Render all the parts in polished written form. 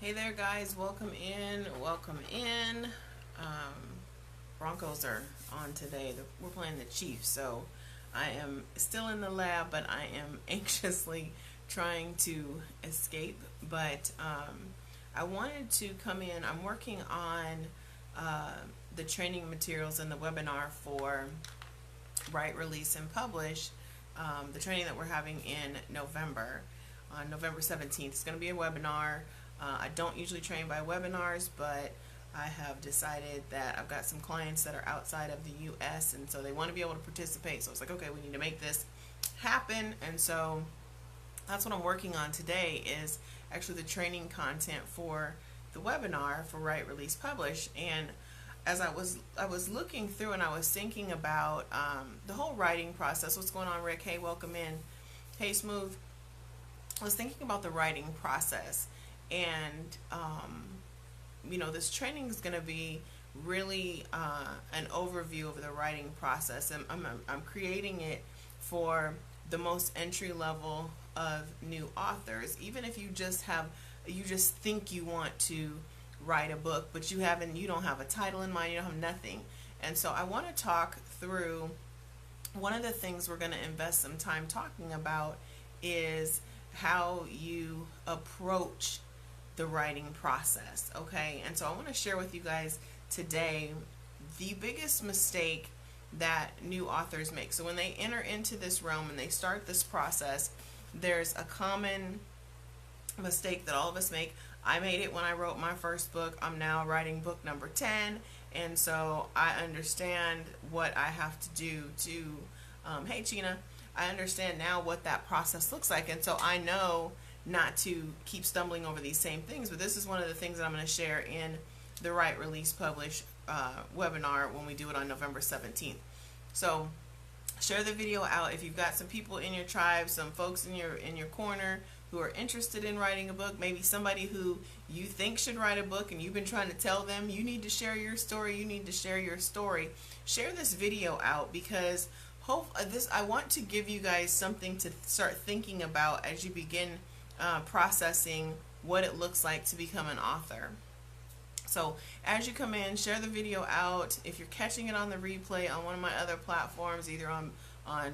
Hey there, guys. Welcome in. Welcome in. Broncos are on today. We're playing the Chiefs, so I am still in the lab, but I am anxiously trying to escape. But I wanted to come in. I'm working on uh, the training materials and the webinar for Write, Release, and Publish. The training that we're having in November, on November 17th. It's going to be a webinar. I don't usually train by webinars, but I have decided that I've got some clients that are outside of the U.S. and so they want to be able to participate. So it's like, okay, we need to make this happen. And so that's what I'm working on today is actually the training content for the webinar for Write, Release, Publish. And as I was looking through and I was thinking about the whole writing process. What's going on, Rick? Hey, welcome in. Hey, Smooth. I was thinking about the writing process, and this training is going to be really an overview of the writing process, and I'm creating it for the most entry level of new authors. Even if you just think you want to write a book, but you don't have a title in mind, you don't have nothing. And so I want to talk through one of the things we're going to invest some time talking about is how you approach the writing process, okay? And so I want to share with you guys today the biggest mistake that new authors make. So when they enter into this realm and they start this process, there's a common mistake that all of us make. I made it when I wrote my first book. I'm now writing book number 10, and so I understand what I have to do to hey Gina, I understand now what that process looks like, and so I know not to keep stumbling over these same things. But this is one of the things that I'm going to share in the Write, Release, Publish webinar when we do it on November 17th. So share the video out. If you've got some people in your tribe, some folks in your corner who are interested in writing a book, maybe somebody who you think should write a book and you've been trying to tell them you need to share your story, share this video out, because I want to give you guys something to start thinking about as you begin processing what it looks like to become an author. So as you come in, share the video out. If you're catching it on the replay on one of my other platforms, either on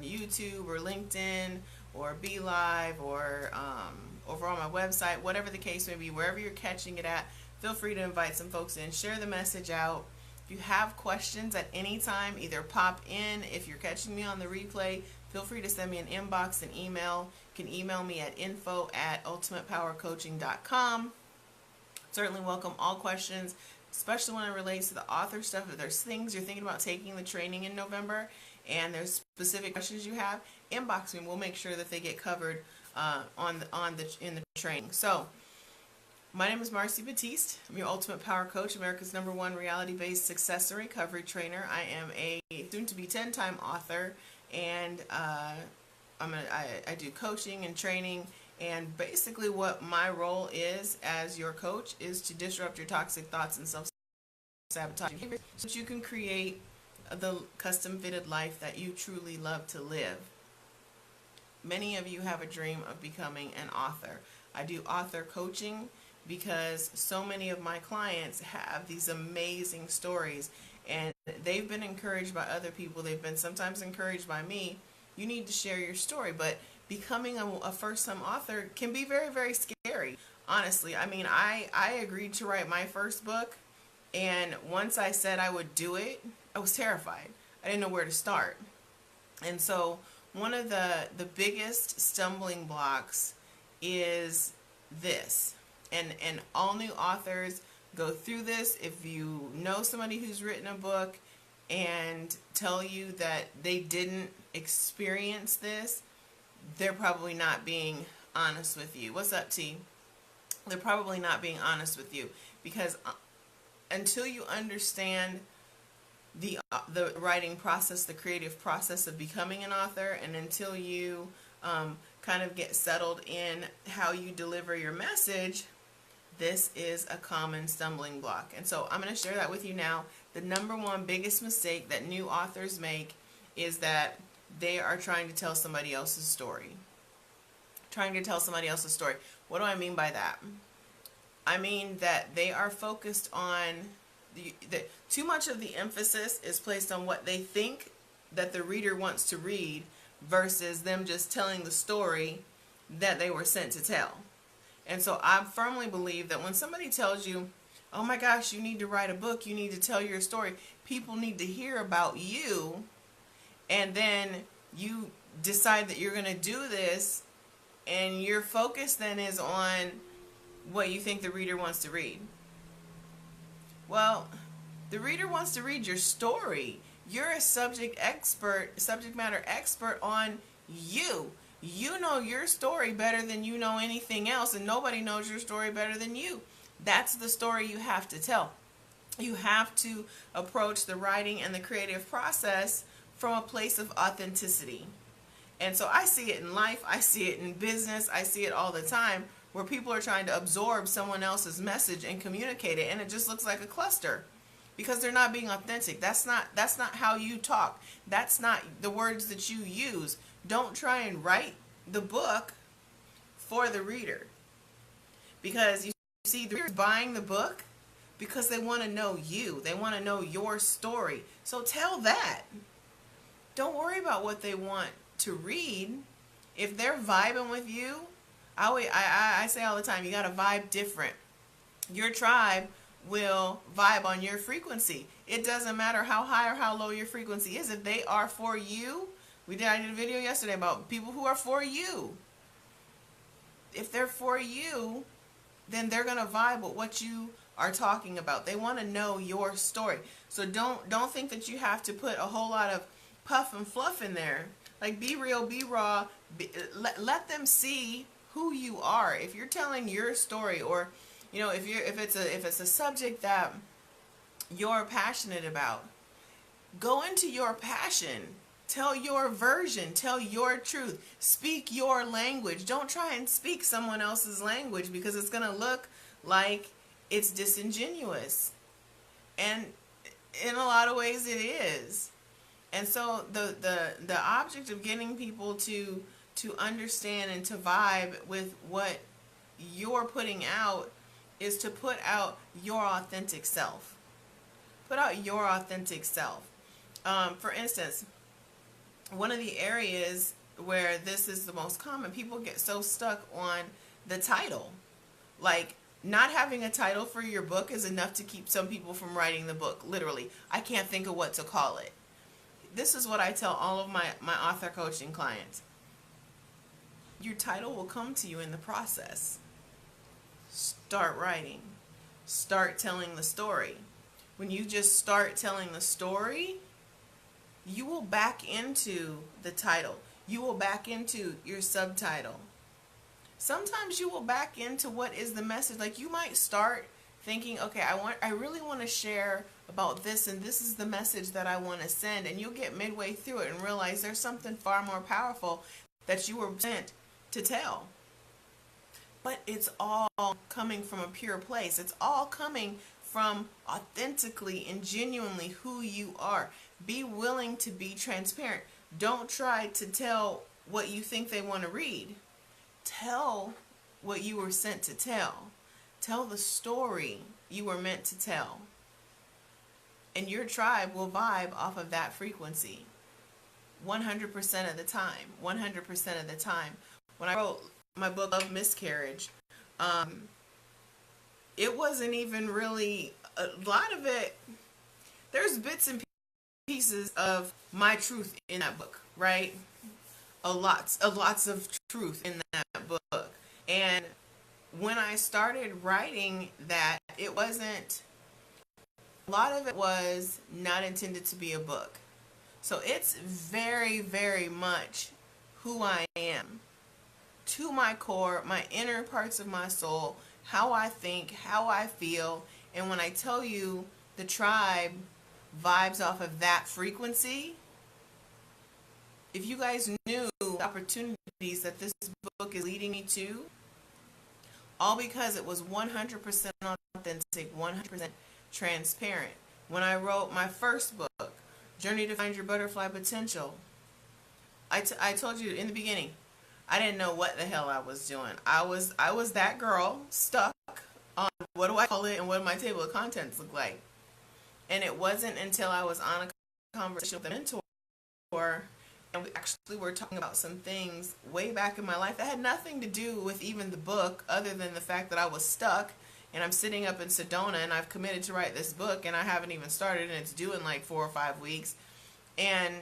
YouTube or LinkedIn or Be Live or over on my website, whatever the case may be, wherever you're catching it at, feel free to invite some folks in. Share the message out. If you have questions at any time, either pop in. If you're catching me on the replay, feel free to send me an inbox, an email. You can email me at info@ultimatepowercoaching.com. Certainly welcome all questions, especially when it relates to the author stuff. If there's things you're thinking about taking the training in November and there's specific questions you have, inbox me. We'll make sure that they get covered in the training. So my name is Marci Batiste. I'm your Ultimate Power Coach, America's #1 reality-based success and recovery trainer. I am a soon-to-be 10-time author, and I do coaching and training. And basically what my role is as your coach is to disrupt your toxic thoughts and self-sabotaging behaviors so that you can create the custom-fitted life that you truly love to live. Many of you have a dream of becoming an author. I do author coaching because so many of my clients have these amazing stories, and they've been encouraged by other people. They've been sometimes encouraged by me. You need to share your story. But becoming a first-time author can be very, very scary. Honestly, I mean, I agreed to write my first book, and once I said I would do it, I was terrified. I didn't know where to start. And so one of the biggest stumbling blocks is this. And all new authors go through this. If you know somebody who's written a book and tell you that they didn't experience this, they're probably not being honest with you. What's up, T? They're probably not being honest with you, because until you understand the writing process, the creative process of becoming an author, and until you kind of get settled in how you deliver your message, this is a common stumbling block. And so I'm going to share that with you now. The #1 biggest mistake that new authors make is that they are trying to tell somebody else's story. What do I mean by that? I mean that they are focused on too much of the emphasis is placed on what they think that the reader wants to read versus them just telling the story that they were sent to tell. And so I firmly believe that when somebody tells you, oh my gosh, you need to write a book, you need to tell your story, people need to hear about you, and then you decide that you're going to do this, and your focus then is on what you think the reader wants to read. Well, the reader wants to read your story. You're a subject matter expert on you. You know your story better than you know anything else, and nobody knows your story better than you. That's the story you have to tell. You have to approach the writing and the creative process from a place of authenticity. And so I see it in life, I see it in business, I see it all the time, where people are trying to absorb someone else's message and communicate it, and it just looks like a cluster because they're not being authentic. That's not how you talk. That's not the words that you use. Don't try and write the book for the reader, because you see, the reader's buying the book because they want to know you. They want to know your story. So tell that. Don't worry about what they want to read. If they're vibing with you, I say all the time, you got to vibe different. Your tribe will vibe on your frequency. It doesn't matter how high or how low your frequency is. If they are for you, I did a video yesterday about people who are for you. If they're for you, then they're going to vibe with what you are talking about. They want to know your story. So don't think that you have to put a whole lot of puff and fluff in there. Like, be real, be raw. Let them see who you are. If you're telling your story, or if it's a subject that you're passionate about, go into your passion. Tell your version. Tell your truth. Speak your language. Don't try and speak someone else's language, because it's going to look like it's disingenuous. And in a lot of ways it is. And so the object of getting people to understand and to vibe with what you're putting out is to put out your authentic self. Put out your authentic self. For instance, one of the areas where this is the most common, people get so stuck on the title. Like, not having a title for your book is enough to keep some people from writing the book. Literally, I can't think of what to call it. This is what I tell all of my author coaching clients. Your title will come to you in the process. Start writing. Start telling the story. When you just start telling the story, you will back into the title. You will back into your subtitle. Sometimes you will back into what is the message. Like, you might start thinking, okay, I really want to share about this, and this is the message that I want to send, and you'll get midway through it and realize there's something far more powerful that you were sent to tell. But it's all coming from a pure place. It's all coming from authentically and genuinely who you are. Be willing to be transparent. Don't try to tell what you think they want to read. Tell what you were sent to tell. Tell the story you were meant to tell. And your tribe will vibe off of that frequency 100% of the time. 100% of the time. When I wrote my book of miscarriage, it wasn't even really a lot of it. There's bits and pieces of my truth in that book, right? Lots of truth in that book. And when I started writing that, it wasn't, a lot of it was not intended to be a book. So it's very, very much who I am. To my core, my inner parts of my soul, how I think, how I feel. And when I tell you the tribe vibes off of that frequency, if you guys knew the opportunities that this book is leading me to, all because it was 100% authentic, 100% transparent. When I wrote my first book, Journey to Find Your Butterfly Potential, I told you in the beginning, I didn't know what the hell I was doing. I was that girl stuck on what do I call it and what my table of contents look like. And it wasn't until I was on a conversation with a mentor and we actually were talking about some things way back in my life that had nothing to do with even the book, other than the fact that I was stuck and I'm sitting up in Sedona and I've committed to write this book and I haven't even started and it's due in like 4 or 5 weeks. And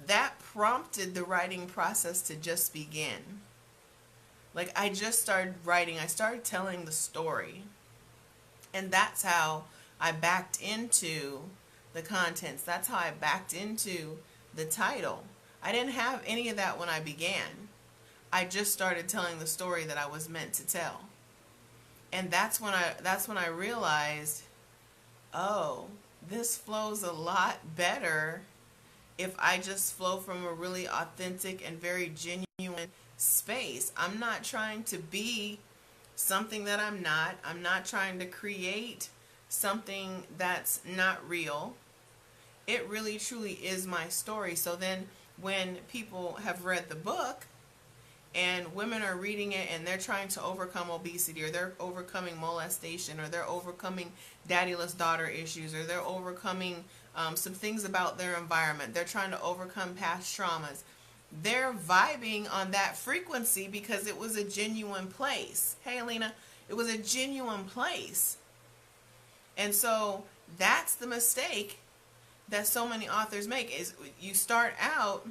that prompted the writing process to just begin. Like, I just started writing, I started telling the story. And that's how I backed into the contents. That's how I backed into the title. I didn't have any of that when I began. I just started telling the story that I was meant to tell. And that's when I realized, oh, this flows a lot better if I just flow from a really authentic and very genuine space. I'm not trying to be something that I'm not. I'm not trying to create something that's not real. It really truly is my story. So then when people have read the book and women are reading it and they're trying to overcome obesity, or they're overcoming molestation, or they're overcoming daddyless daughter issues, or they're overcoming some things about their environment, they're trying to overcome past traumas, they're vibing on that frequency because it was a genuine place. Hey, Alina, it was a genuine place. And so that's the mistake that so many authors make, is you start out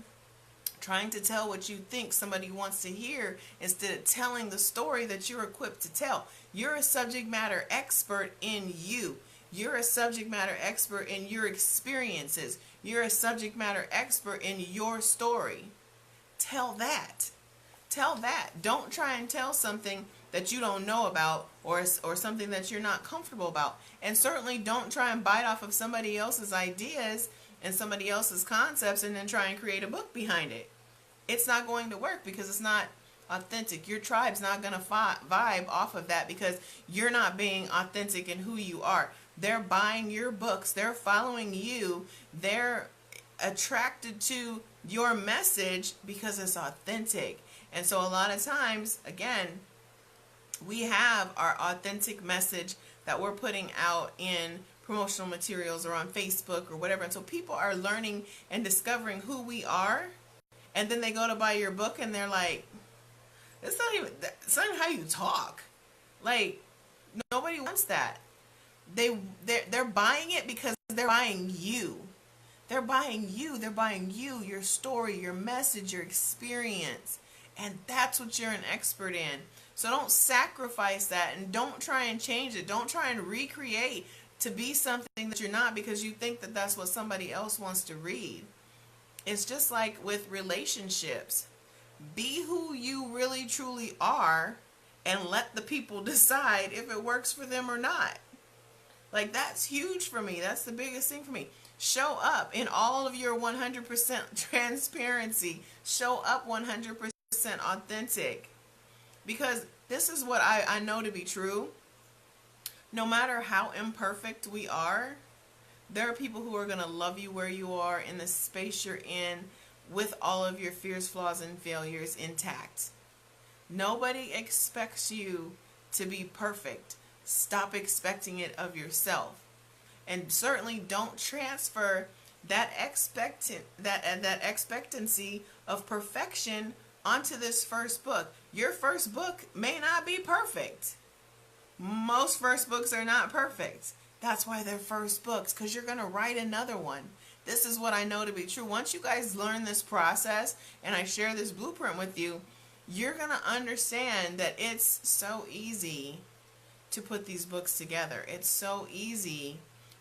trying to tell what you think somebody wants to hear instead of telling the story that you're equipped to tell. You're a subject matter expert in you. You're a subject matter expert in your experiences. You're a subject matter expert in your story. Tell that. Tell that. Don't try and tell something that you don't know about, or something that you're not comfortable about. And certainly don't try and bite off of somebody else's ideas and somebody else's concepts and then try and create a book behind it. It's not going to work because it's not authentic. Your tribe's not going to vibe off of that because you're not being authentic in who you are. They're buying your books. They're following you. They're attracted to your message because it's authentic. And so a lot of times, again, we have our authentic message that we're putting out in promotional materials or on Facebook or whatever. And so people are learning and discovering who we are. And then they go to buy your book and they're like, it's not even how you talk. Like, nobody wants that. They're buying it because they're buying you. They're buying you. They're buying you, your story, your message, your experience. And that's what you're an expert in. So don't sacrifice that and don't try and change it. Don't try and recreate to be something that you're not because you think that that's what somebody else wants to read. It's just like with relationships. Be who you really truly are and let the people decide if it works for them or not. Like, that's huge for me. That's the biggest thing for me. Show up in all of your 100% transparency. Show up 100% authentic. Because this is what I know to be true. No matter how imperfect we are, there are people who are going to love you where you are in the space you're in with all of your fears, flaws, and failures intact. Nobody expects you to be perfect. Stop expecting it of yourself. And certainly don't transfer that expectancy of perfection onto this first book. Your first book may not be perfect. Most first books are not perfect. That's why they're first books, because you're going to write another one. This is what I know to be true. Once you guys learn this process and I share this blueprint with you, you're going to understand that it's so easy to put these books together. It's so easy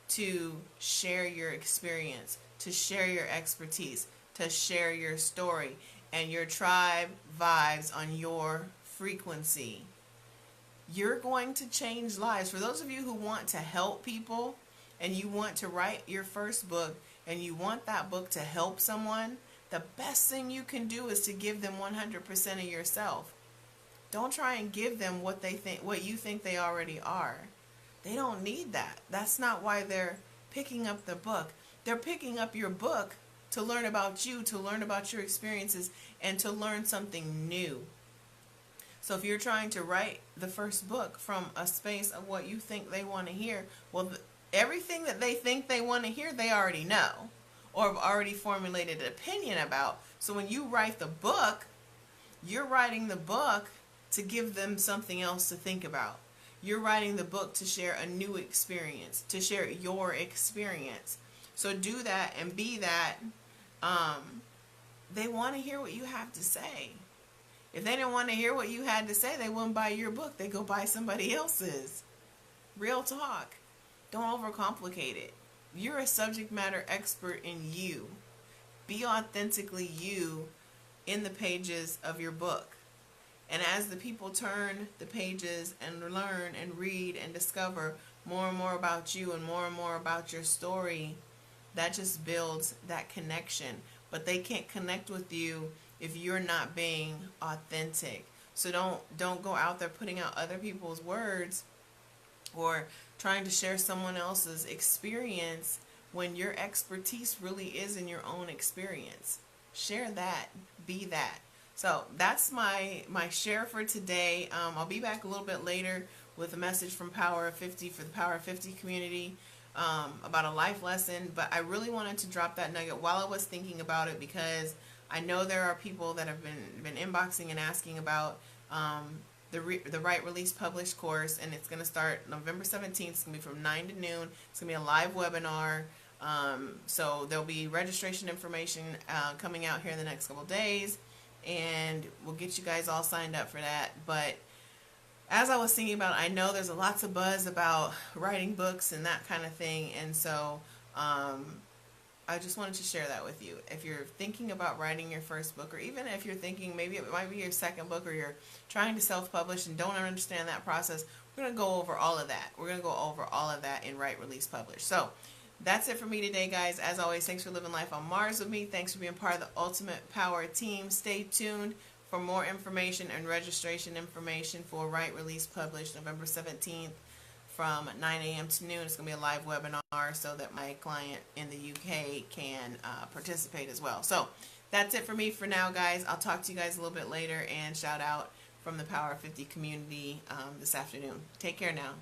to share your experience, to share your expertise, to share your story, and your tribe vibes on your frequency. You're going to change lives. For those of you who want to help people and you want to write your first book and you want that book to help someone, the best thing you can do is to give them 100% of yourself. Don't try and give them what you think they already are. They don't need that. That's not why they're picking up the book. They're picking up your book to learn about you, to learn about your experiences, and to learn something new. So if you're trying to write the first book from a space of what you think they want to hear, well, everything that they think they want to hear, they already know or have already formulated an opinion about. So when you write the book, you're writing the book to give them something else to think about. You're writing the book to share a new experience, to share your experience. So do that and be that. They want to hear what you have to say. If they didn't want to hear what you had to say, they wouldn't buy your book. They go buy somebody else's. Real talk. Don't overcomplicate it. You're a subject matter expert in you. Be authentically you in the pages of your book. And as the people turn the pages and learn and read and discover more and more about you and more about your story, that just builds that connection. But they can't connect with you if you're not being authentic. So don't go out there putting out other people's words or trying to share someone else's experience when your expertise really is in your own experience. Share that. Be that. So that's my share for today. I'll be back a little bit later with a message from Power of 50 for the Power of 50 community about a life lesson. But I really wanted to drop that nugget while I was thinking about it, because I know there are people that have been inboxing and asking about the Write Release Publish course, and it's going to start November 17th. It's going to be from 9 to noon. It's going to be a live webinar. So there'll be registration information coming out here in the next couple days, and we'll get you guys all signed up for that. But as I was thinking about it, I know there's lots of buzz about writing books and that kind of thing, and so I just wanted to share that with you. If you're thinking about writing your first book, or even if you're thinking maybe it might be your second book, or you're trying to self-publish and don't understand that process, we're going to go over all of that. We're going to go over all of that in Write, Release, Publish. So that's it for me today, guys. As always, thanks for living life on Mars with me. Thanks for being part of the Ultimate Power team. Stay tuned for more information and registration information for Write, Release, Publish November 17th from 9 a.m. to noon. It's going to be a live webinar so that my client in the UK can participate as well. So that's it for me for now, guys. I'll talk to you guys a little bit later, and shout out from the Power 50 community this afternoon. Take care now.